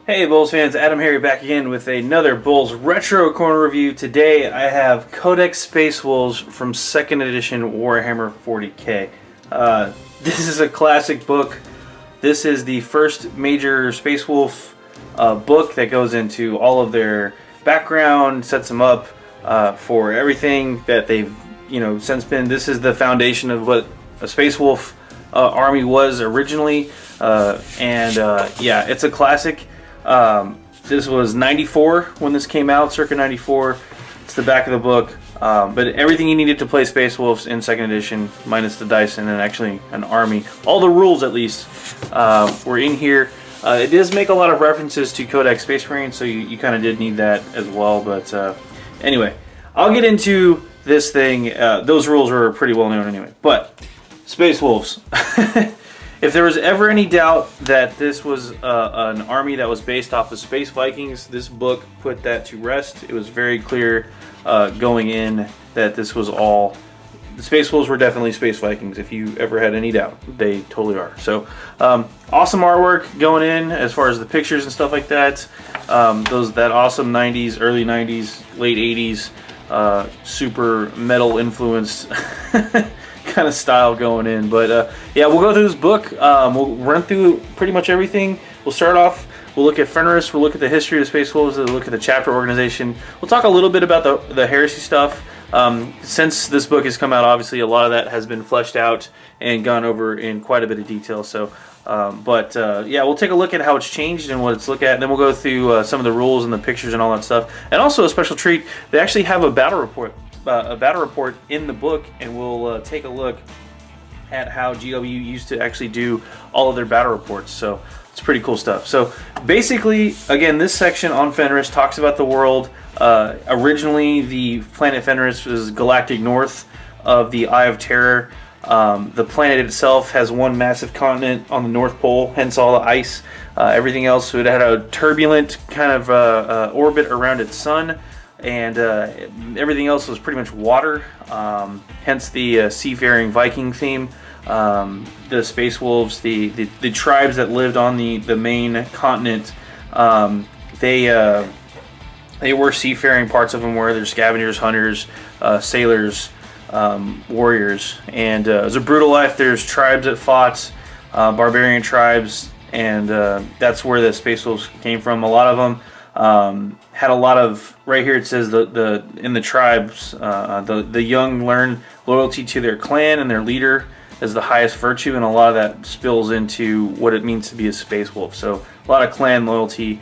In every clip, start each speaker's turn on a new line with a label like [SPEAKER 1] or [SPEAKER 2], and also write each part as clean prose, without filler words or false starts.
[SPEAKER 1] Hey BoLS fans, AdamHarry back again with another BoLS Retro Corner review. Today I have Codex Space Wolves from 2nd edition Warhammer 40k. This is a classic book. This is the first major Space Wolf book that goes into all of their background, sets them up for everything that they've since been. This is the foundation of what a Space Wolf army was originally, yeah, it's a classic. This was 94 when this came out, circa 94. It's the back of the book, but everything you needed to play Space Wolves in 2nd edition, minus the dice and then actually an army. All the rules, at least, were in here. It does make a lot of references to Codex Space Marine, so you kind of did need that as well. But anyway, I'll get into this thing. Those rules were pretty well known anyway. But Space Wolves. If there was ever any doubt that this was an army that was based off of Space Vikings, this book put that to rest. It was very clear going in that this was all... The Space Wolves were definitely Space Vikings, if you ever had any doubt. They totally are. So, awesome artwork going in as far as the pictures and stuff like that. That awesome 90s, early 90s, late 80s, super metal influenced kind of style going in. But yeah, we'll go through this book. We'll run through pretty much everything. We'll start off, we'll look at Fenris, we'll look at the history of the Space Wolves, we'll look at the chapter organization. We'll talk a little bit about the heresy stuff. Since this book has come out, obviously a lot of that has been fleshed out and gone over in quite a bit of detail. So yeah, we'll take a look at how it's changed and what it's looked at, and then we'll go through some of the rules and the pictures and all that stuff. And also a special treat, they actually have a battle report in the book, and we'll take a look at how GW used to actually do all of their battle reports. So it's pretty cool stuff. So basically, again, this section on Fenris talks about the world. Originally, the planet Fenris was galactic north of the Eye of Terror. The planet itself has one massive continent on the North Pole, hence all the ice. Everything else, so it had a turbulent kind of orbit around its sun. And everything else was pretty much water, hence the seafaring Viking theme. The Space Wolves, the tribes that lived on the main continent, they were seafaring. Parts of them were. There's scavengers, hunters, sailors, warriors, and it was a brutal life. There's tribes that fought, barbarian tribes, and that's where the Space Wolves came from. A lot of them had a lot of, right here it says in the tribes, the young learn loyalty to their clan and their leader as the highest virtue, and a lot of that spills into what it means to be a Space Wolf. So a lot of clan loyalty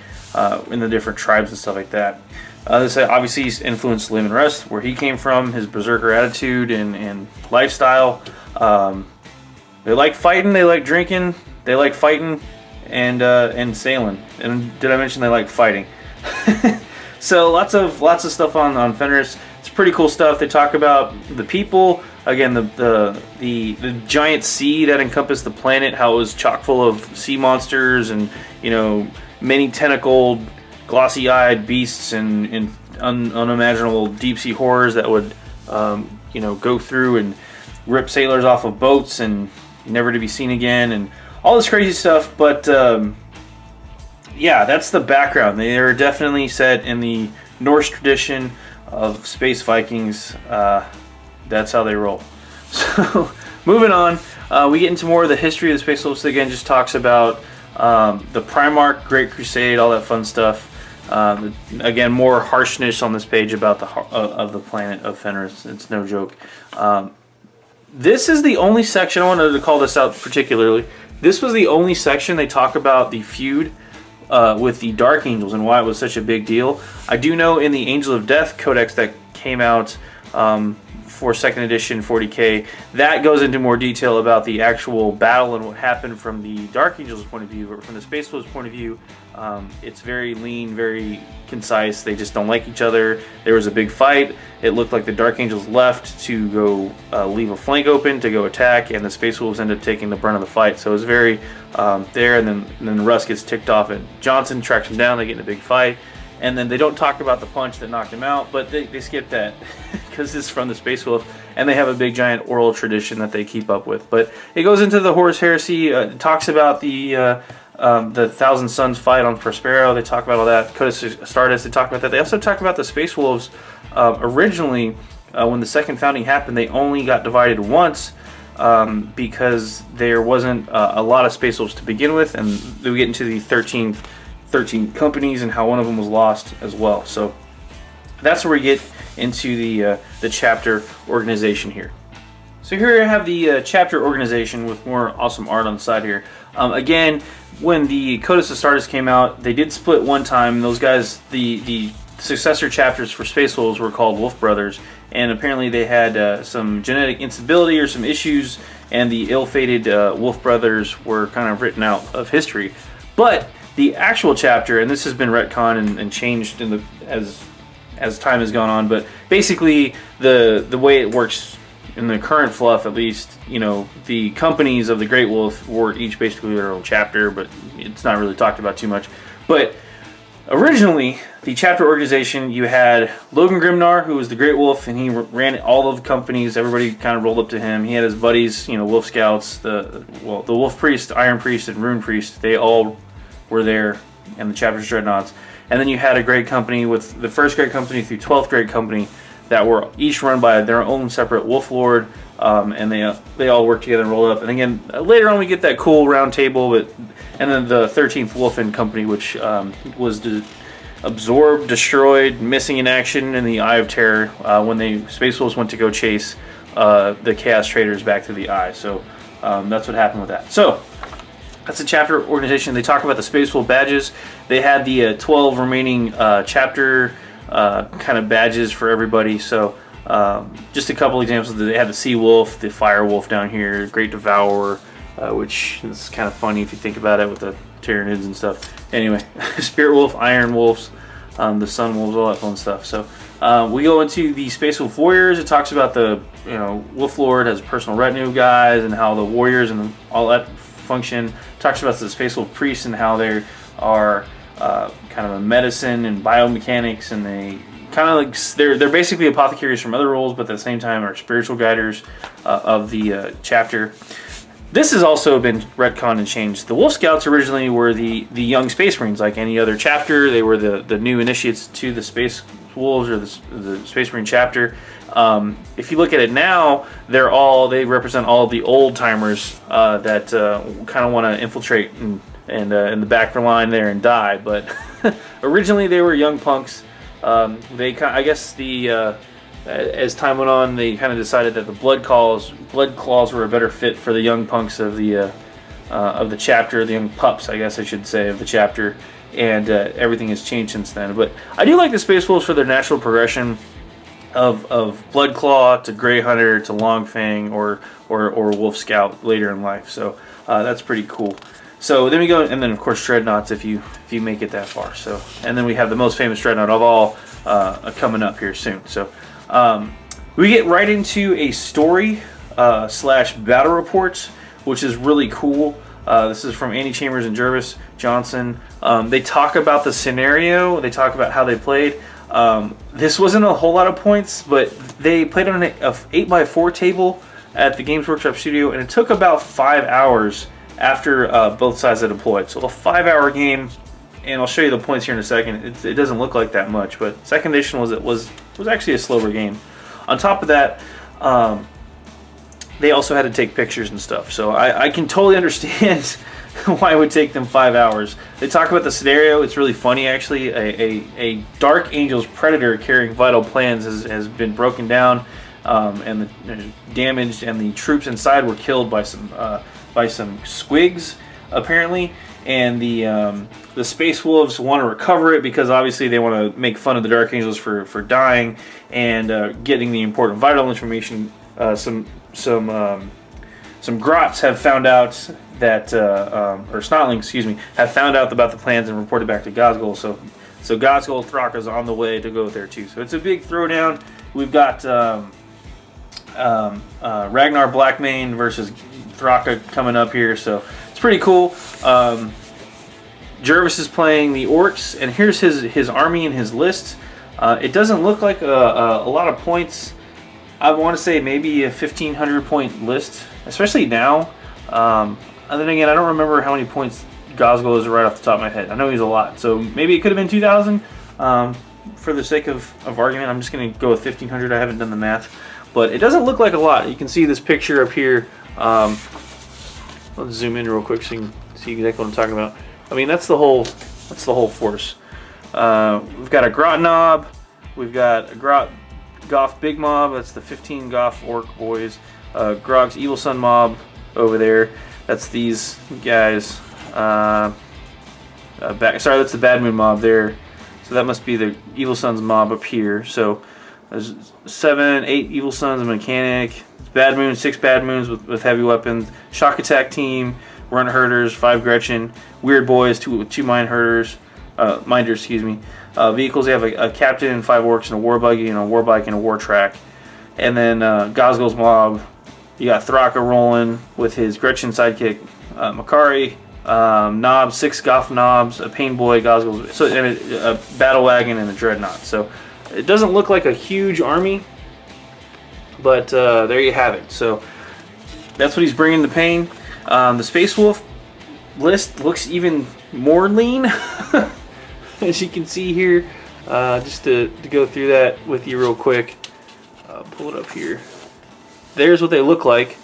[SPEAKER 1] in the different tribes and stuff like that. This obviously influenced Live and Rest, where he came from, his berserker attitude and lifestyle. They like fighting, they like drinking, they like fighting, and sailing. And did I mention they like fighting? So lots of stuff on Fenris. It's pretty cool stuff. They talk about the people, again, the giant sea that encompassed the planet, how it was chock full of sea monsters and many tentacled, glossy-eyed beasts and unimaginable deep sea horrors that would go through and rip sailors off of boats and never to be seen again, and all this crazy stuff. But yeah, that's the background. They are definitely set in the Norse tradition of Space Vikings. That's how they roll. So moving on, we get into more of the history of the Space Wolves. Again, just talks about the Primarch, Great Crusade, all that fun stuff. Again, more harshness on this page about the planet of Fenris. It's no joke. This is the only section, I wanted to call this out particularly. This was the only section they talk about the feud with the Dark Angels and why it was such a big deal. I do know in the Angel of Death Codex that came out for 2nd edition 40k, that goes into more detail about the actual battle and what happened from the Dark Angels' point of view. But from the Space Wolves' point of view, it's very lean, very concise. They just don't like each other. There was a big fight. It looked like the Dark Angels left to go leave a flank open to go attack, and the Space Wolves ended up taking the brunt of the fight. So it was very there, and then Russ gets ticked off, and Johnson tracks him down. They get in a big fight. And then they don't talk about the punch that knocked him out, but they skip that because it's from the Space Wolf, and they have a big giant oral tradition that they keep up with. But it goes into the Horus Heresy. It talks about the the Thousand Suns fight on Prospero. They talk about all that. Codex Stardust. They talk about that. They also talk about the Space Wolves. Originally, when the second founding happened, they only got divided once because there wasn't a lot of Space Wolves to begin with, and we get into the 13 companies and how one of them was lost as well. So that's where we get into the chapter organization here. So here I have the chapter organization with more awesome art on the side here. Again, when the Codex Astartes came out, they did split one time. Those guys, the successor chapters for Space Wolves were called Wolf Brothers, and apparently they had some genetic instability or some issues, and the ill-fated Wolf Brothers were kind of written out of history. But the actual chapter, and this has been retconned and changed as time has gone on, but basically the way it works in the current fluff, at least, you know, the companies of the Great Wolf were each basically their own chapter, but it's not really talked about too much. But originally, the chapter organization, you had Logan Grimnar, who was the Great Wolf, and he ran all of the companies. Everybody kind of rolled up to him. He had his buddies, you know, Wolf Scouts, the Wolf Priest, Iron Priest, and Rune Priest. They all were there, and the chapter's dreadnoughts. And then you had a great company with the first great company through 12th great company that were each run by their own separate Wolf Lord, and they all worked together and rolled up. And again, later on we get that cool round table, and then the 13th Wolfen Company, which was absorbed, destroyed, missing in action in the Eye of Terror when the Space Wolves went to go chase the Chaos Traders back to the Eye. So that's what happened with that. So that's the chapter organization. They talk about the Space Wolf badges. They had the 12 remaining chapter kind of badges for everybody. So just a couple examples. They had the Sea Wolf, the Fire Wolf down here, Great Devourer, which is kind of funny if you think about it with the Tyranids and stuff. Anyway, Spirit Wolf, Iron Wolves, the Sun Wolves, all that fun stuff. So we go into the Space Wolf Warriors. It talks about the, you know, Wolf Lord has personal retinue guys and how the warriors and all that function. Talks about the Space Wolf Priests and how they are kind of a medicine and biomechanics, and they kind of like they're basically apothecaries from other roles, but at the same time are spiritual guiders of the chapter. This has also been retconned and changed. The Wolf Scouts originally were the young Space Marines, like any other chapter. They were the new initiates to the Space Wolves or the Space Marine chapter. If you look at it now, they represent all the old timers that kind of want to infiltrate and in the back line there and die. But originally they were young punks. I guess as time went on, they kind of decided that the blood claws were a better fit for the young punks of the chapter, the young pups, I guess I should say, of the chapter. And everything has changed since then. But I do like the Space Wolves for their natural progression of Bloodclaw to Grey Hunter to Longfang or Wolf Scout later in life. So that's pretty cool. So then we go, and then of course Dreadnoughts if you make it that far. So, and then we have the most famous Dreadnought of all coming up here soon. So we get right into a story / battle reports, which is really cool. This is from Andy Chambers and Jervis Johnson. They talk about the scenario. They talk about how they played. This wasn't a whole lot of points, but they played on an 8x4 table at the Games Workshop studio, and it took about 5 hours after both sides had deployed. So a 5-hour game, and I'll show you the points here in a second. It doesn't look like that much, but second edition was actually a slower game. On top of that, they also had to take pictures and stuff. So I can totally understand why it would take them 5 hours. They talk about the scenario. It's really funny, actually. A Dark Angel's Predator carrying vital plans has been broken down and damaged, and the troops inside were killed by some squigs, apparently. And the Space Wolves want to recover it because obviously they want to make fun of the Dark Angels for dying and getting the important vital information. Some grots have found out that, or Snotlings, excuse me, have found out about the plans and reported back to Gosgold. So Gosgold Thraka's on the way to go there too. So it's a big throwdown. We've got Ragnar Blackmane versus Thraka coming up here. So it's pretty cool. Jervis is playing the Orcs, and here's his army and his list. It doesn't look like a lot of points. I want to say maybe a 1,500 point list, especially now. And then again, I don't remember how many points Gosgol is right off the top of my head. I know he's a lot, so maybe it could have been 2,000. For the sake of argument, I'm just going to go with 1,500. I haven't done the math, but it doesn't look like a lot. You can see this picture up here. Let's zoom in real quick so you can see exactly what I'm talking about. I mean, that's the whole force. We've got a Grot Knob. We've got a Grot Goth Big Mob. That's the 15 Goth Orc boys. Grog's Evil Sun Mob over there. That's these guys. Sorry, that's the Bad Moon Mob there. So that must be the Evil Sons mob up here. So there's 7, 8 Evil Sons, a mechanic. Bad Moon, 6 Bad Moons with heavy weapons. Shock Attack Team, Run Herders, 5 Gretchen. Weird Boys, 2 Mind Herders. Minders, excuse me. Vehicles, they have a Captain and 5 Orcs and a War Buggy and a War Bike and a War Track. And then Gosgol's mob, you got Thraka rolling with his Gretchen sidekick, Makari. Knobs, 6 Goth Knobs, a Pain Boy, Gosgol's, so, and a Battle Wagon and a Dreadnought. So it doesn't look like a huge army, but there you have it. So that's what he's bringing to Pain. The Space Wolf list looks even more lean, as you can see here. Just to go through that with you real quick, pull it up here. There's what they look like.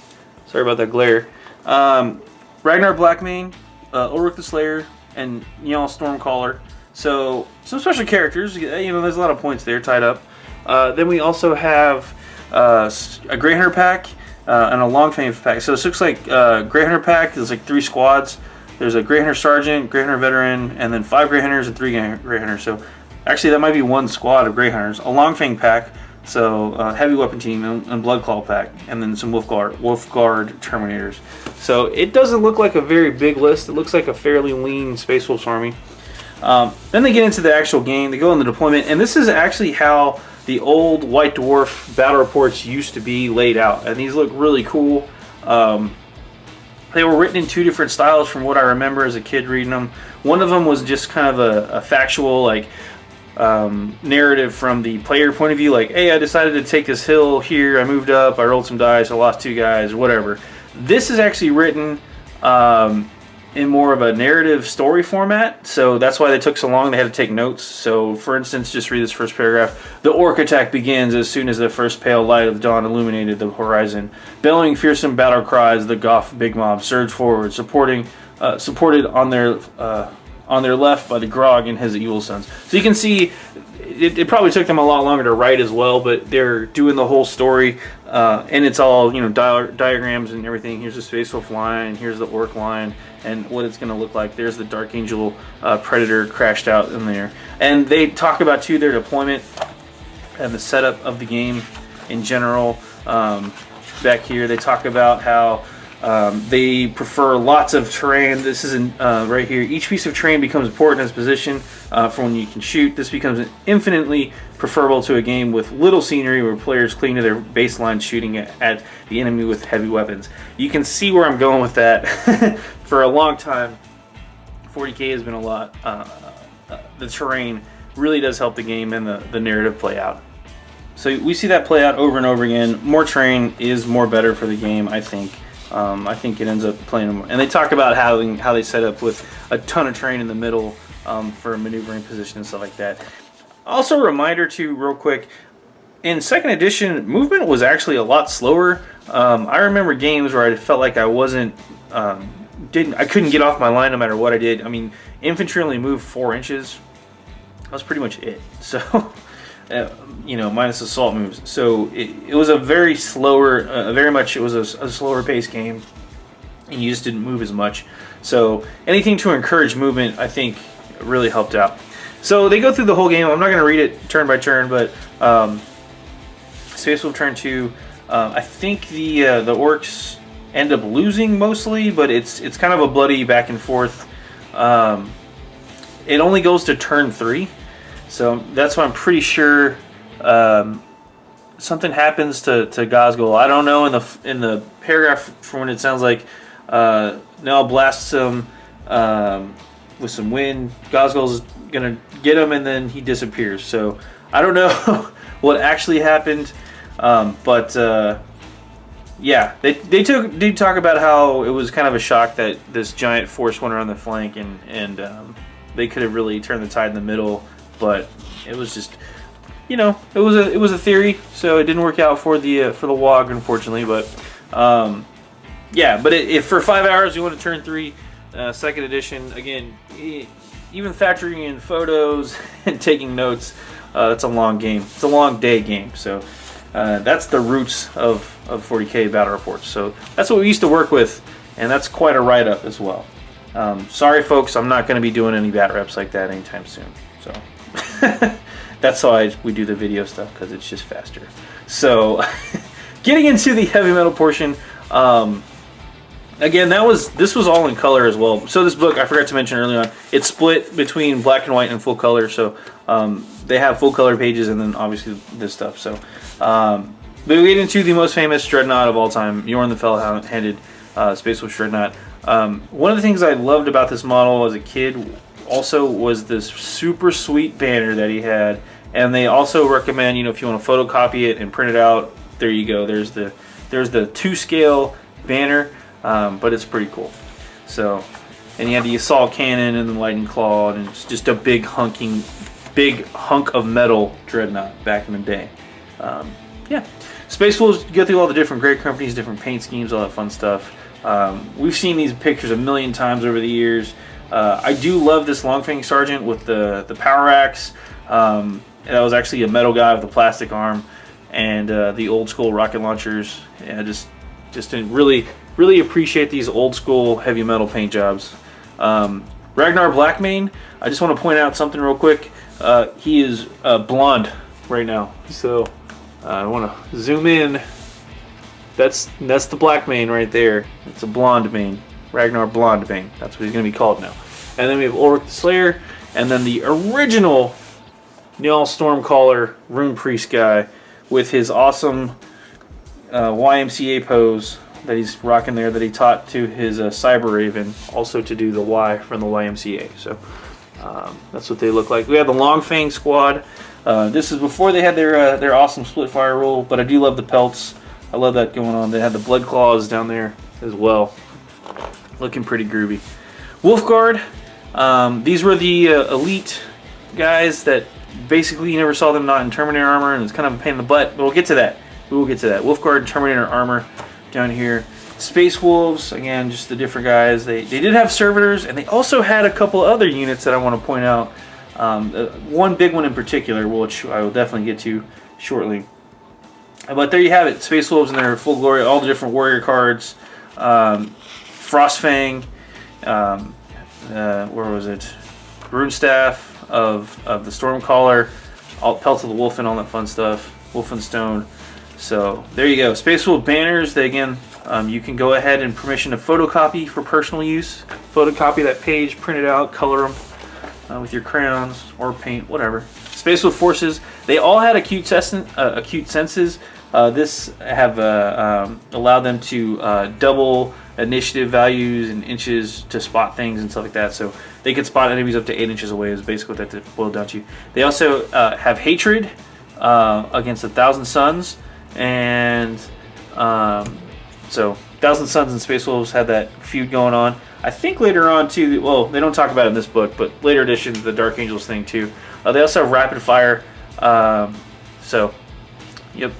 [SPEAKER 1] Sorry about that glare. Ragnar Blackmane, Ulrich the Slayer, and Njal Stormcaller. So some special characters. You know, there's a lot of points there tied up. Then we also have a Grey Hunter pack and a Longfang pack. So this looks like Grey Hunter pack. There's like 3 squads. There's a Grey Hunter Sergeant, Grey Hunter Veteran, and then 5 Grey Hunters and 3 Grey Hunters. So actually that might be 1 squad of Grey Hunters. A Longfang pack. So heavy weapon team and Bloodclaw pack, and then some Wolfguard Terminators. So it doesn't look like a very big list. It looks like a fairly lean Space Wolves army. Then they get into the actual game. They go in the deployment, and this is actually how the old White Dwarf battle reports used to be laid out. And these look really cool. They were written in 2 different styles from what I remember as a kid reading them. One of them was just kind of a factual, like, narrative from the player point of view, like, hey, I decided to take this hill here, I moved up, I rolled some dice, I lost 2 guys, or whatever. This is actually written in more of a narrative story format, so that's why they took so long. They had to take notes. So for instance, just read this first paragraph. The orc attack begins as soon as the first pale light of dawn illuminated the horizon. Bellowing fearsome battle cries, the Goth big mob surged forward, supported on their left by the Grog and his evil sons. So you can see it probably took them a lot longer to write as well, but they're doing the whole story, and it's all, you know, diagrams and everything. Here's the Space Wolf line, here's the Orc line, and what it's going to look like. There's the Dark Angel Predator crashed out in there. And they talk about, too, their deployment and the setup of the game in general. Back here, they talk about how they prefer lots of terrain. This is right here. Each piece of terrain becomes important as position for when you can shoot. This becomes infinitely preferable to a game with little scenery where players cling to their baseline shooting at the enemy with heavy weapons. You can see where I'm going with that. For a long time, 40K has been a lot. The terrain really does help the game and the narrative play out. So we see that play out over and over again. More terrain is more better for the game, I think. I think it ends up playing more. And they talk about how they set up with a ton of terrain in the middle for maneuvering position and stuff like that. Also, a reminder too, real quick, in 2nd edition, movement was actually a lot slower. I remember games where I felt like I wasn't, I couldn't get off my line no matter what I did. I mean, infantry only moved 4 inches. That was pretty much it. So, you know, minus assault moves. So it was a very slower, it was a slower paced game, and you just didn't move as much. So anything to encourage movement, I think, really helped out. So they go through the whole game. I'm not going to read it turn by turn, but Space Wolf turn 2. I think the orcs end up losing mostly, but it's kind of a bloody back and forth. It only goes to turn 3. So that's why I'm pretty sure something happens to Gosgol. I don't know in the paragraph from when it sounds like Nell blasts him with some wind. Gosgol's gonna get him, and then he disappears. So I don't know what actually happened, but yeah, they did talk about how it was kind of a shock that this giant force went around the flank, and they could have really turned the tide in the middle, but it was just, you know, it was a theory, so it didn't work out for the WOG, unfortunately. But yeah, but if for 5 hours you want to turn 3, second edition, again, even factoring in photos and taking notes, that's a long game. It's a long day game. So that's the roots of 40K battle reports. So that's what we used to work with, and that's quite a write-up as well. Sorry, folks, I'm not going to be doing any bat reps like that anytime soon. So that's why we do the video stuff, because it's just faster. So getting into the heavy metal portion. Again, this was all in color as well. So this book, I forgot to mention earlier on, it's split between black and white and full color. So they have full color pages, and then obviously this stuff. So but we get into the most famous dreadnought of all time, Bjorn the Fell-handed Space Wolf Dreadnought. One of the things I loved about this model as a kid also was this super sweet banner that he had, and they also recommend, you know, if you want to photocopy it and print it out, there you go. There's the 2-scale banner. But it's pretty cool. So, and you have the assault cannon and the lightning claw, and it's just a big hunk of metal dreadnought back in the day. Yeah, Space Wolves, go through all the different great companies, different paint schemes, all that fun stuff. We've seen these pictures a million times over the years. I do love this Longfang Sergeant with the power axe. That was actually a metal guy with a plastic arm, and the old school rocket launchers. Yeah, just didn't really appreciate these old school heavy metal paint jobs. Ragnar Blackmane, I just want to point out something real quick. He is blonde right now, so I want to zoom in. That's the Blackmane right there. It's a blonde mane, Ragnar Blondmane. That's what he's going to be called now. And then we have Ulrich the Slayer, and then the original Njal Stormcaller Rune Priest guy with his awesome YMCA pose that he's rocking there, that he taught to his Cyber Raven, also to do the Y from the YMCA. So that's what they look like. We have the Longfang squad. This is before they had their awesome split fire rule, but I do love the pelts. I love that going on. They had the blood claws down there as well, looking pretty groovy. Wolfguard. These were the elite guys that basically you never saw them not in Terminator armor, and it's kind of a pain in the butt, but we'll get to that. We will get to that. Wolfguard, Terminator armor down here. Space Wolves, again, just the different guys. They did have servitors, and they also had a couple other units that I want to point out. One big one in particular, which I will definitely get to shortly. But there you have it, Space Wolves in their full glory, all the different warrior cards. Frostfang, where was it? Runestaff of the Stormcaller, Pelt of the Wolf and all that fun stuff. Wolfenstone. So there you go. Space Wolf banners. They again, you can go ahead and permission to photocopy for personal use. Photocopy that page, print it out, color them with your crayons or paint, whatever. Space Wolf forces. They all had acute senses. This have allowed them to double initiative values and inches to spot things and stuff like that. So they could spot enemies up to 8 inches away. Is basically what that boiled down to. They also have hatred against 1,000 Suns. And so 1,000 Suns and Space Wolves had that feud going on. I think later on too, well, they don't talk about it in this book, but later editions, the Dark Angels thing too. They also have rapid fire. So, yep.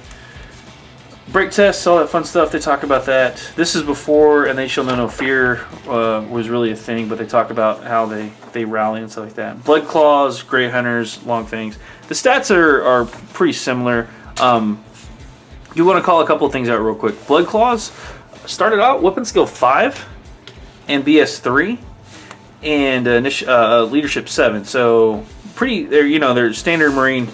[SPEAKER 1] Break tests, all that fun stuff. They talk about that. This is before, and they shall know no fear was really a thing, but they talk about how they rally and stuff like that. Blood Claws, Grey Hunters, Longfangs. The stats are pretty similar. You want to call a couple of things out real quick. Blood Claws started out weapon skill 5 and BS 3 and leadership 7. So they're standard Marine,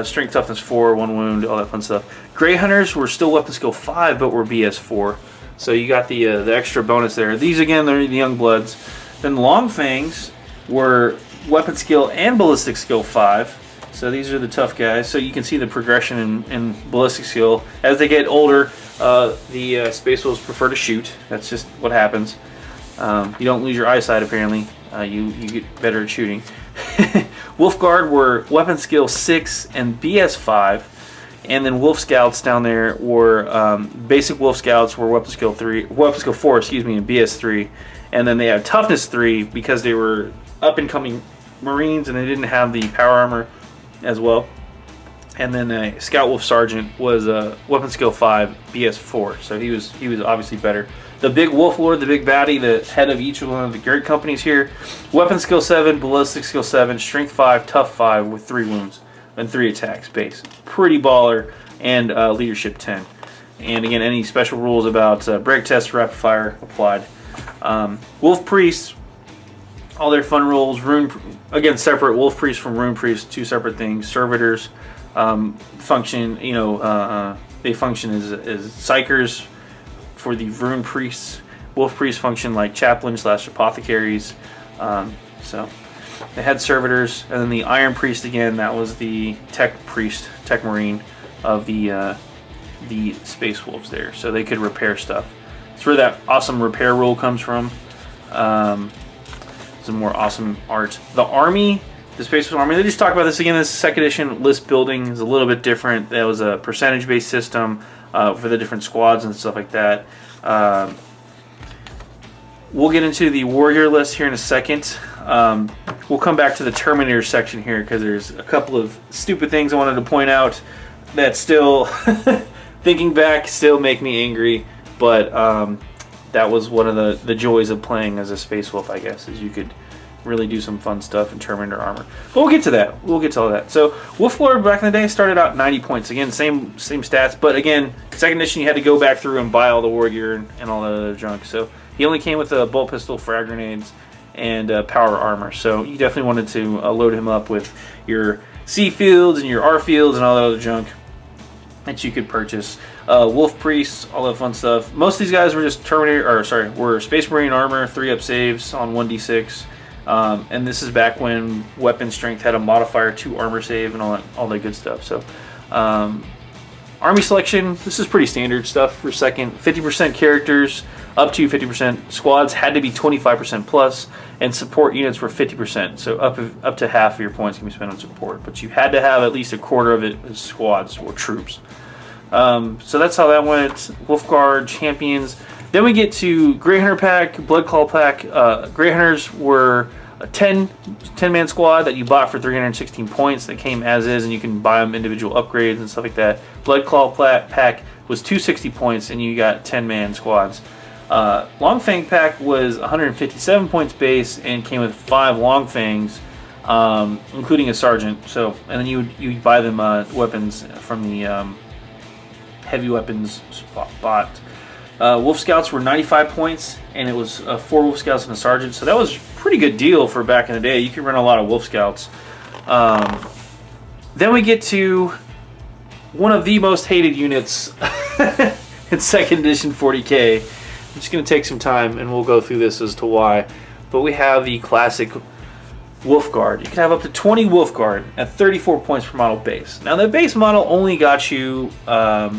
[SPEAKER 1] strength toughness 4, 1 wound, all that fun stuff. Grey Hunters were still weapon skill 5, but were BS 4. So you got the extra bonus there. These again, they're the Young Bloods. Then Longfangs were weapon skill and ballistic skill 5. So these are the tough guys. So you can see the progression in ballistic skill. As they get older, the Space Wolves prefer to shoot. That's just what happens. You don't lose your eyesight apparently. You get better at shooting. Wolfguard were weapon skill 6 and BS 5. And then Wolf Scouts down there were basic Wolf Scouts were weapon skill 4, excuse me, in BS 3, and then they had toughness 3 because they were up and coming Marines and they didn't have the power armor as well. And then a Scout Wolf Sergeant was weapon skill 5 BS 4, so he was obviously better. The big Wolf Lord, the big baddie, the head of each one of the great companies here, weapon skill 7, ballistic skill 7, strength 5, tough 5 with 3 wounds and 3 attacks base. Pretty baller, and leadership 10. And again, any special rules about break test, rapid fire applied. Wolf Priests, all their fun rules. Rune, again, separate. Wolf Priests from Rune Priests, 2 separate things. Servitors function, they function as psychers for the Rune Priests. Wolf Priests function like chaplains / apothecaries. So they had servitors, and then the Iron Priest again. That was the tech priest, tech marine of the Space Wolves there. So they could repair stuff. It's where that awesome repair rule comes from. Some more awesome art. The Army, the Space Wolf Army. They just talk about this again. This second edition list building is a little bit different. That was a percentage-based system for the different squads and stuff like that. We'll get into the warrior list here in a second. We'll come back to the Terminator section here because there's a couple of stupid things I wanted to point out that still, thinking back, still make me angry. But that was one of the joys of playing as a Space Wolf, I guess, is you could really do some fun stuff in Terminator armor. But we'll get to that. We'll get to all that. So Wolf Lord back in the day started out 90 points. Again, same stats, but again, second edition you had to go back through and buy all the war gear and all that other junk. So he only came with a bolt pistol, frag grenades, and power armor. So you definitely wanted to load him up with your C fields and your R fields and all that other junk that you could purchase. Wolf Priests, all that fun stuff. Most of these guys were just were Space Marine armor, 3-up saves on 1d6. And this is back when weapon strength had a modifier 2 armor save and all that good stuff. So army selection, this is pretty standard stuff for second. 50% characters, up to 50%. Squads had to be 25% plus, and support units were 50%. So up to half of your points can be spent on support, but you had to have at least a quarter of it as squads or troops. So that's how that went. Wolf Guard, Champions. Then we get to Grey Hunter Pack, Blood Claw Pack. Grey Hunters were a 10-man squad that you bought for 316 points that came as is, and you can buy them individual upgrades and stuff like that. Blood Claw Pack was 260 points, and you got 10-man squads. Long Fang Pack was 157 points base and came with 5 Long Fangs, including a sergeant. So, and then you buy them weapons from the heavy weapons spot. Wolf Scouts were 95 points, and it was 4 Wolf Scouts and a sergeant. So that was a pretty good deal for back in the day. You could run a lot of Wolf Scouts. Then we get to one of the most hated units in 2nd edition 40k. I'm just going to take some time and we'll go through this as to why. But we have the classic Wolf Guard. You can have up to 20 Wolf Guard at 34 points per model base. Now the base model only got you a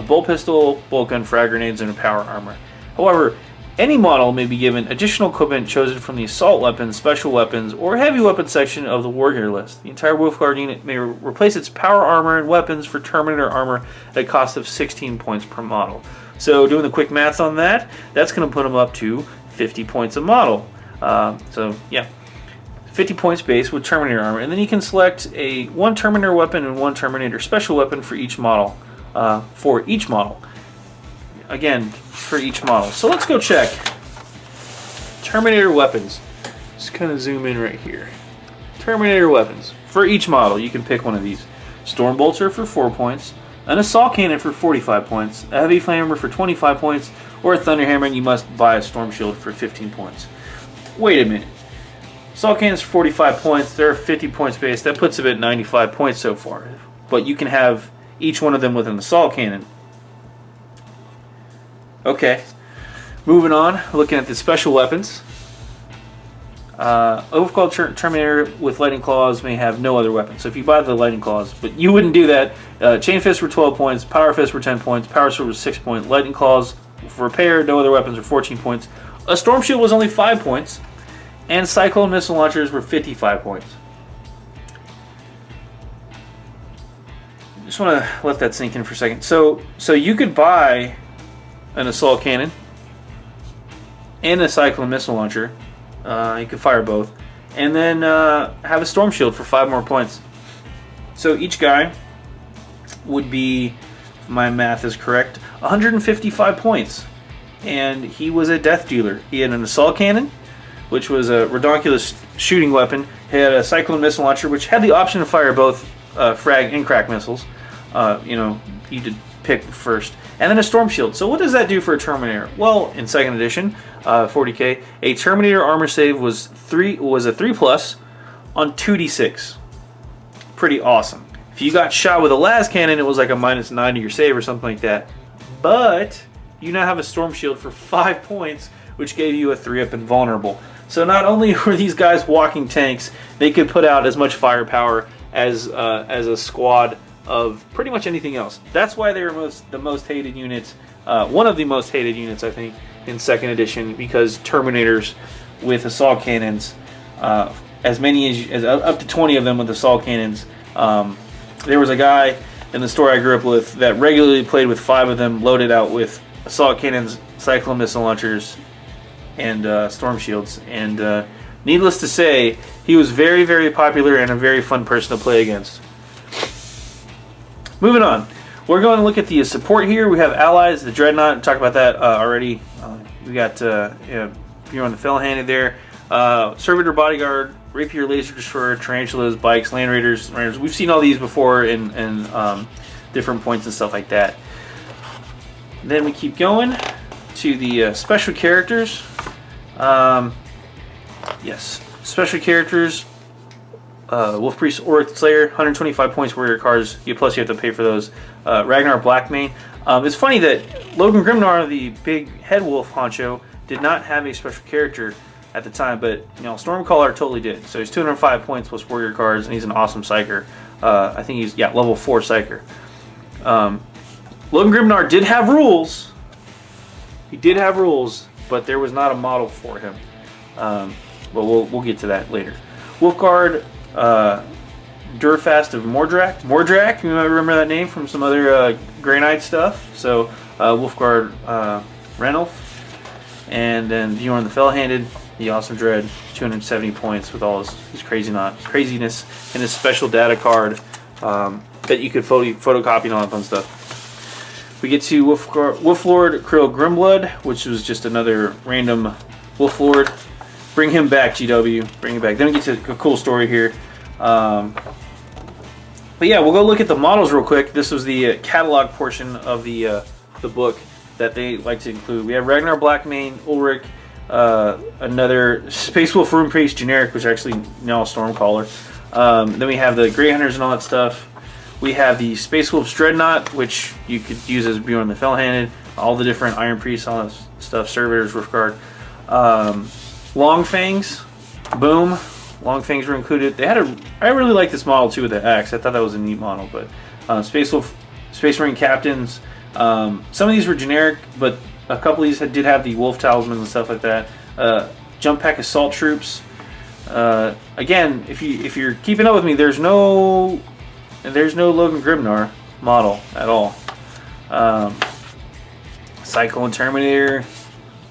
[SPEAKER 1] bolt pistol, bolt gun, frag grenades, and a power armor. However, any model may be given additional equipment chosen from the assault weapons, special weapons, or heavy weapons section of the wargear list. The entire Wolf Guard unit may replace its power armor and weapons for Terminator armor at a cost of 16 points per model. So doing the quick math on that, that's going to put them up to 50 points a model. So yeah, 50 points base with Terminator armor, and then you can select one Terminator weapon and one Terminator special weapon for each model. Again, for each model. So let's go check Terminator weapons. Just kind of zoom in right here. Terminator weapons. For each model, you can pick one of these. Storm Bolter for 4 points, an Assault Cannon for 45 points, a Heavy Flamer for 25 points, or a Thunder Hammer, and you must buy a Storm Shield for 15 points. Wait a minute. Assault Cannons for 45 points, they're 50 points base. That puts them at 95 points so far. But you can have each one of them with an Assault Cannon. Okay, moving on, looking at the special weapons. Overcalled Terminator with Lightning Claws may have no other weapons. So if you buy the Lightning Claws, but you wouldn't do that. Chain Fists were 12 points, Power Fists were 10 points, Power Sword was 6 points, Lightning Claws for repair, no other weapons were 14 points. A Storm Shield was only 5 points, and Cyclone Missile Launchers were 55 points. just want to let that sink in for a second. So you could buy an assault cannon and a cyclone missile launcher. You could fire both, and then have a storm shield for 5 more points. So each guy would be, if my math is correct, 155 points. And he was a death dealer. He had an assault cannon, which was a redonkulous shooting weapon. He had a cyclone missile launcher, which had the option to fire both frag and crack missiles. You could pick first. And then a storm shield. So what does that do for a Terminator? Well, in 2nd edition, 40K, a Terminator armor save was a 3+ on 2d6. Pretty awesome. If you got shot with a las cannon, it was like a -9 to your save or something like that. But you now have a storm shield for 5 points, which gave you a 3-up invulnerable. So not only were these guys walking tanks, they could put out as much firepower as a squad of pretty much anything else. That's why they were the most hated units, one of the most hated units, I think, in 2nd edition, because Terminators with assault cannons, as many as up to 20 of them with assault cannons. There was a guy in the store I grew up with that regularly played with 5 of them, loaded out with assault cannons, cyclone missile launchers, and storm shields. And needless to say, he was very, very popular and a very fun person to play against. Moving on, we're going to look at the support here. We have allies, the Dreadnought. Talked about that already. We got you're on the Fell-Handed there. Servitor Bodyguard, Rapier Laser Destroyer, Tarantulas, Bikes, Land Raiders. We've seen all these before in different points and stuff like that. Then we keep going to the special characters. Yes, special characters. Wolf Priest, Orc Slayer, 125 points warrior cards. Plus you have to pay for those. Ragnar Blackmane. It's funny that Logan Grimnar, the big head wolf honcho, did not have a special character at the time, but Stormcaller totally did. So he's 205 points plus warrior cards, and he's an awesome psyker. I think he's level 4 psyker. Logan Grimnar did have rules. He did have rules, but there was not a model for him. But we'll get to that later. Wolfguard, Durfast of Mordrak, you might remember that name from some other Grey Knight stuff. So Wolfguard Ranulf, and then Bjorn the Fell-Handed, the Awesome Dread, 270 points with all his craziness, and his special data card that you could photocopy and all that fun stuff. We get to Wolflord Krill Grimblood, which was just another random Wolflord. Bring him back, GW. Bring him back. Then we get to a cool story here. But yeah, we'll go look at the models real quick. This was the catalog portion of the book that they like to include. We have Ragnar Blackmane, Ulrich, another Space Wolf Rune Priest generic, which is actually now a Stormcaller. Then we have the Grey Hunters and all that stuff. We have the Space Wolves Dreadnought, which you could use as Bjorn the Fell-Handed. All the different Iron Priests, all that stuff. Servitors, Riftguard. Long Fangs, boom. Long Fangs were included. I really like this model too with the axe. I thought that was a neat model. But Space Wolf, Space Marine Captains. Some of these were generic, but a couple of these did have the Wolf Talismans and stuff like that. Jump Pack Assault Troops. Again, if you're keeping up with me, there's no Logan Grimnar model at all. Cyclone Terminator,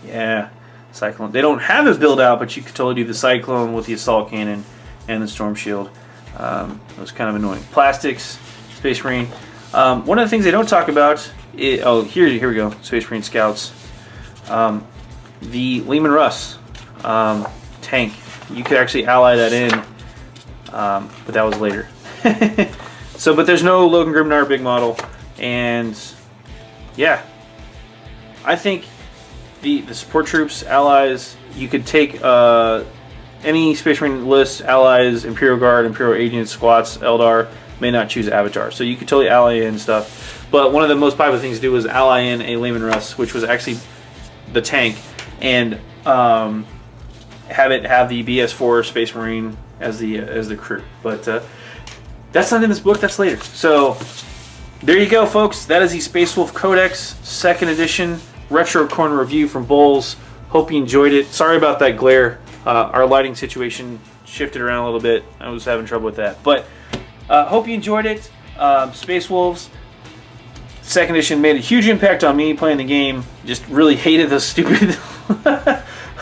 [SPEAKER 1] yeah. Cyclone. They don't have it build out, but you could totally do the Cyclone with the Assault Cannon and the Storm Shield. It was kind of annoying. Plastics, Space Marine. One of the things they don't talk about is, here we go. Space Marine Scouts. The Lehman Russ tank. You could actually ally that in, but that was later. But there's no Logan Grimnar big model, and yeah, I think the support troops, allies, you could take any Space Marine list, allies, Imperial Guard, Imperial Agents, Squats, Eldar, may not choose Avatar. So you could totally ally in stuff. But one of the most popular things to do was ally in a Lehman Russ, which was actually the tank, and have the BS4 Space Marine as the crew. But that's not in this book, that's later. So there you go, folks. That is the Space Wolf Codex 2nd edition retro corner review from BoLS. Hope you enjoyed it. Sorry about that glare. Our lighting situation shifted around a little bit. I was having trouble with that. But hope you enjoyed it. Space Wolves. Second edition made a huge impact on me playing the game. Just really hated those stupid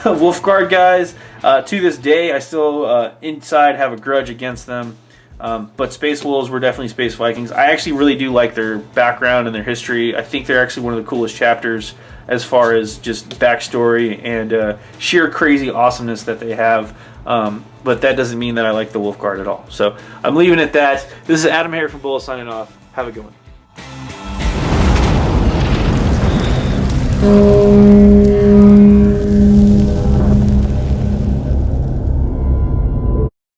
[SPEAKER 1] Wolf Guard guys. To this day, I still inside have a grudge against them. But Space Wolves were definitely Space Vikings. I actually really do like their background and their history. I think they're actually one of the coolest chapters as far as just backstory and sheer crazy awesomeness that they have. But that doesn't mean that I like the Wolf Guard at all. So I'm leaving it at that. This is AdamHarry from BoLS signing off. Have a good one.